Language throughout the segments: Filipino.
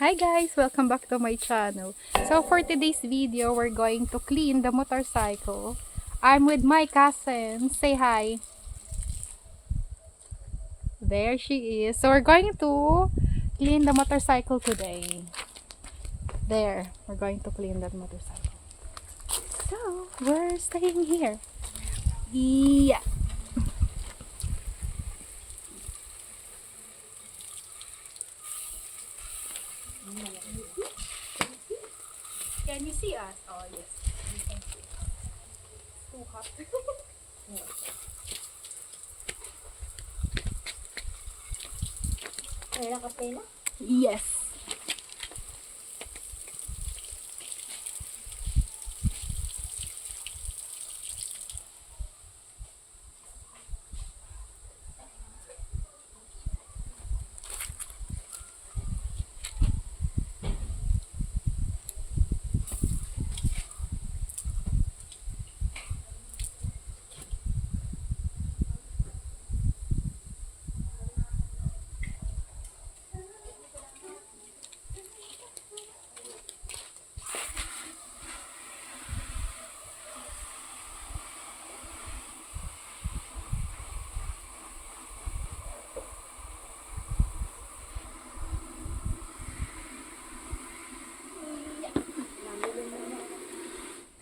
Hi guys! Welcome back to my channel. So for today's video, we're going to clean the motorcycle. I'm with my cousin. Say hi. There she is. So we're going to clean the motorcycle today. There, we're going to clean that motorcycle. So, we're staying here. Yeah. Can you see us? Oh, yes. You can see us. Too hot. Ay, nakapay na. Yes.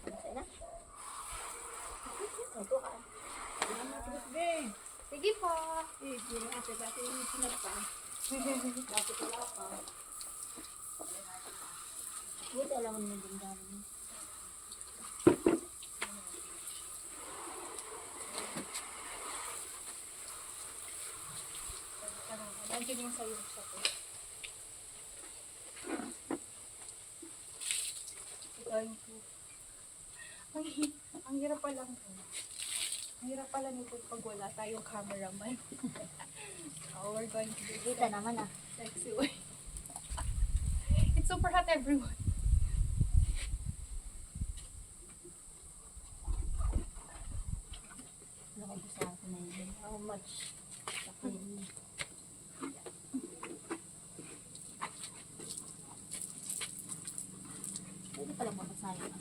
Masaya na. Ito ka. Sige po. Buti alam mo naman din gano'n. Nandiyan yung sayo siya po. Going to... Ang hirap pala po. Ang hirap pala nito pag wala tayong cameraman. So we're going to do it Kita naman ah. sexy way. It's super hot everyone. Nakabusahan ko na yun. How much? Sakin. Pwede pala mabasahin.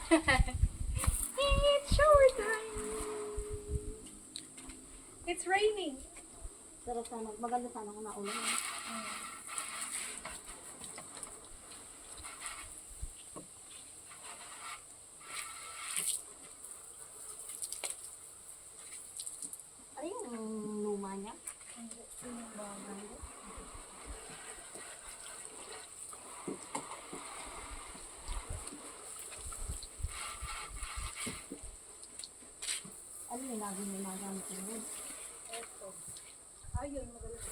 It's shower time. It's raining. Pero sana, maganda sana kung naulan. Ano yung luma niya? Ano yung lagi mo nagamit yun? Ito. Ayun, magalas.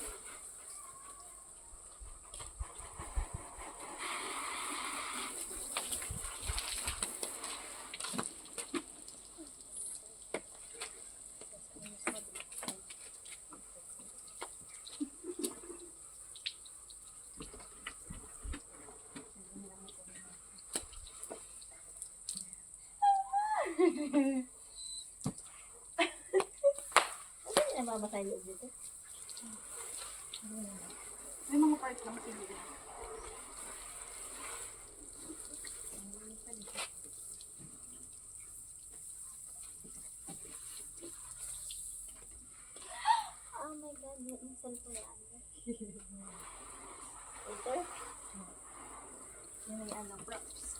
Ano yung nababasa yung loob dito? May mga part lang siguro. Oh my God, yung cellphone yan. Ito? Yung may ano, props.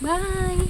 Bye!